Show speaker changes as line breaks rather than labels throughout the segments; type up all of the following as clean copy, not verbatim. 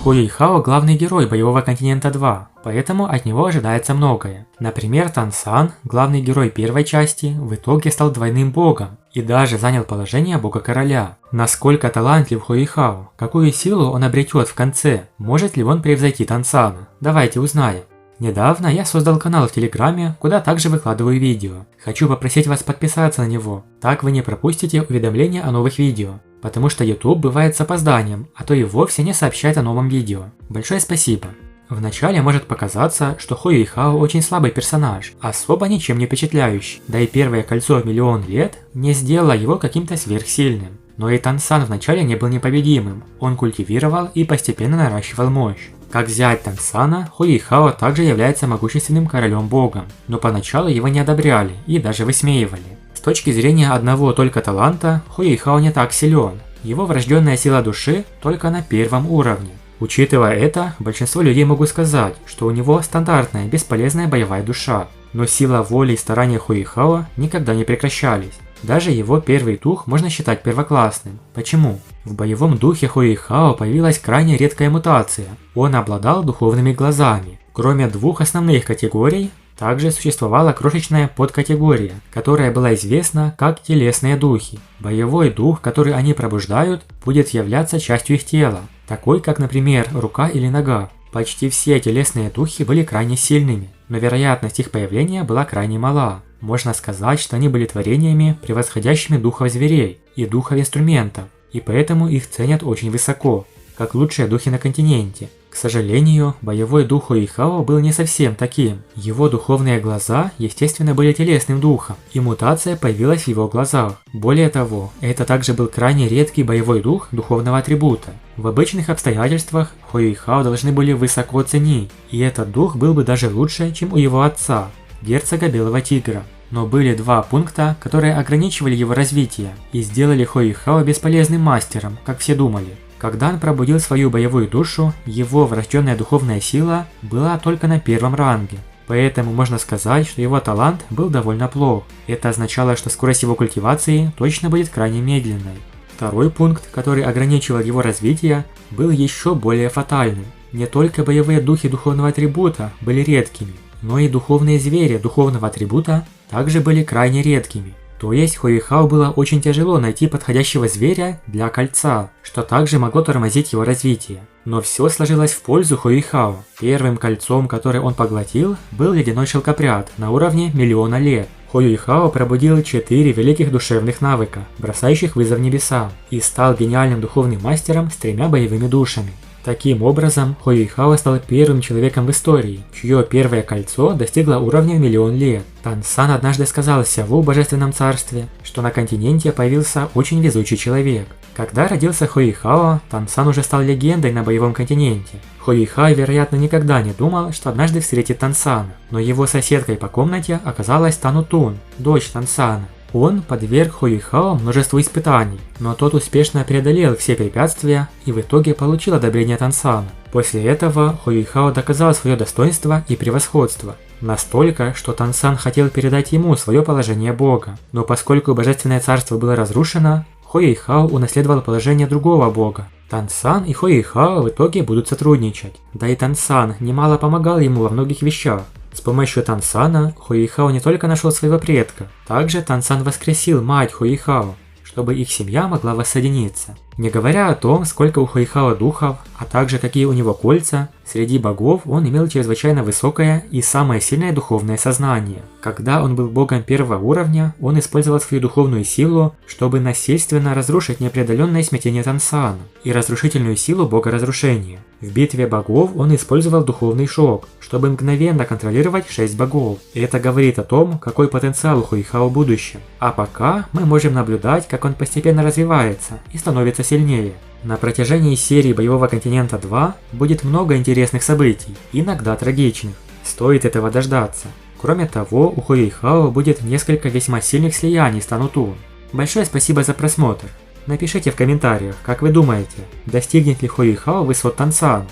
Хо Юйхао главный герой боевого континента 2, поэтому от него ожидается многое. Например, Тан Сан, главный герой первой части, в итоге стал двойным богом и даже занял положение бога-короля. Насколько талантлив Хо Юйхао, какую силу он обретет в конце, может ли он превзойти Тан Сана? Давайте узнаем. Недавно я создал канал в Телеграме, куда также выкладываю видео. Хочу попросить вас подписаться на него, так вы не пропустите уведомления о новых видео. Потому что YouTube бывает с опозданием, а то и вовсе не сообщает о новом видео. Большое спасибо. Вначале может показаться, что Хо Юйхао очень слабый персонаж, особо ничем не впечатляющий, да и первое кольцо в миллион лет не сделало его каким-то сверхсильным. Но и Тан Сан вначале не был непобедимым, он культивировал и постепенно наращивал мощь. Как зять Тан Сана, Хо Юйхао также является могущественным королем-богом, но поначалу его не одобряли и даже высмеивали. С точки зрения одного только таланта, Хо Юйхао не так силен, его врожденная сила души только на первом уровне. Учитывая это, большинство людей могут сказать, что у него стандартная бесполезная боевая душа, но сила воли и старания Хо Юйхао никогда не прекращались. Даже его первый дух можно считать первоклассным. Почему? В боевом духе Хо Юйхао появилась крайне редкая мутация. Он обладал духовными глазами. Кроме двух основных категорий, также существовала крошечная подкатегория, которая была известна как телесные духи. Боевой дух, который они пробуждают, будет являться частью их тела, такой как, например, рука или нога. Почти все телесные духи были крайне сильными, но вероятность их появления была крайне мала. Можно сказать, что они были творениями, превосходящими духов зверей и духов инструментов, и поэтому их ценят очень высоко, как лучшие духи на континенте. К сожалению, боевой дух Хо Юйхао был не совсем таким. Его духовные глаза, естественно, были телесным духом, и мутация появилась в его глазах. Более того, это также был крайне редкий боевой дух духовного атрибута. В обычных обстоятельствах Хо Юйхао должны были высоко ценить, и этот дух был бы даже лучше, чем у его отца, герцога Белого Тигра. Но были два пункта, которые ограничивали его развитие и сделали Хо Юйхао бесполезным мастером, как все думали. Когда он пробудил свою боевую душу, его врожденная духовная сила была только на первом ранге. Поэтому можно сказать, что его талант был довольно плох. Это означало, что скорость его культивации точно будет крайне медленной. Второй пункт, который ограничивал его развитие, был еще более фатальным. Не только боевые духи духовного атрибута были редкими, но и духовные звери духовного атрибута также были крайне редкими. То есть Хо Юйхао было очень тяжело найти подходящего зверя для кольца, что также могло тормозить его развитие. Но все сложилось в пользу Хо Юйхао. Первым кольцом, которое он поглотил, был ледяной шелкопряд на уровне миллиона лет. Хо Юйхао пробудил 4 великих душевных навыка, бросающих вызов небесам, и стал гениальным духовным мастером с 3 боевыми душами. Таким образом, Хо Юйхао стал первым человеком в истории, чье первое кольцо достигло уровня в миллион лет. Тан Сан однажды сказал Сяву в Божественном Царстве, что на континенте появился очень везучий человек. Когда родился Хо Юйхао, Тан Сан уже стал легендой на боевом континенте. Хо Юйхао, вероятно, никогда не думал, что однажды встретит Тан Сана, но его соседкой по комнате оказалась Тану Тун, дочь Тан Сана. Он подверг Хо Юйхао множеству испытаний, но тот успешно преодолел все препятствия и в итоге получил одобрение Тан Сана. После этого Хо Юйхао доказал свое достоинство и превосходство. Настолько, что Тан Сан хотел передать ему свое положение бога. Но поскольку Божественное Царство было разрушено, Хо Юйхао унаследовал положение другого бога. Тан Сан и Хо Юйхао в итоге будут сотрудничать. Да и Тан Сан немало помогал ему во многих вещах. С помощью Тан Сана Хо Юйхао не только нашел своего предка, также Тан Сан воскресил мать Хо Юйхао, чтобы их семья могла воссоединиться. Не говоря о том, сколько у Хо Юйхао духов, а также какие у него кольца, среди богов он имел чрезвычайно высокое и самое сильное духовное сознание. Когда он был богом первого уровня, он использовал свою духовную силу, чтобы насильственно разрушить непреодоленное смятение Тан Сана и разрушительную силу бога разрушения. В битве богов он использовал духовный шок, чтобы мгновенно контролировать 6 богов. И это говорит о том, какой потенциал у Хо Юйхао в будущем. А пока мы можем наблюдать, как он постепенно развивается и становится сильнее. На протяжении серии Боевого континента 2 будет много интересных событий, иногда трагичных. Стоит этого дождаться. Кроме того, у Хо Юйхао будет несколько весьма сильных слияний с Тану Тун. Большое спасибо за просмотр. Напишите в комментариях, как вы думаете, достигнет ли Хо Юйхао высот Тан Сана.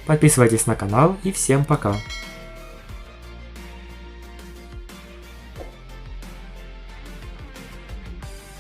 Подписывайтесь на канал и всем пока.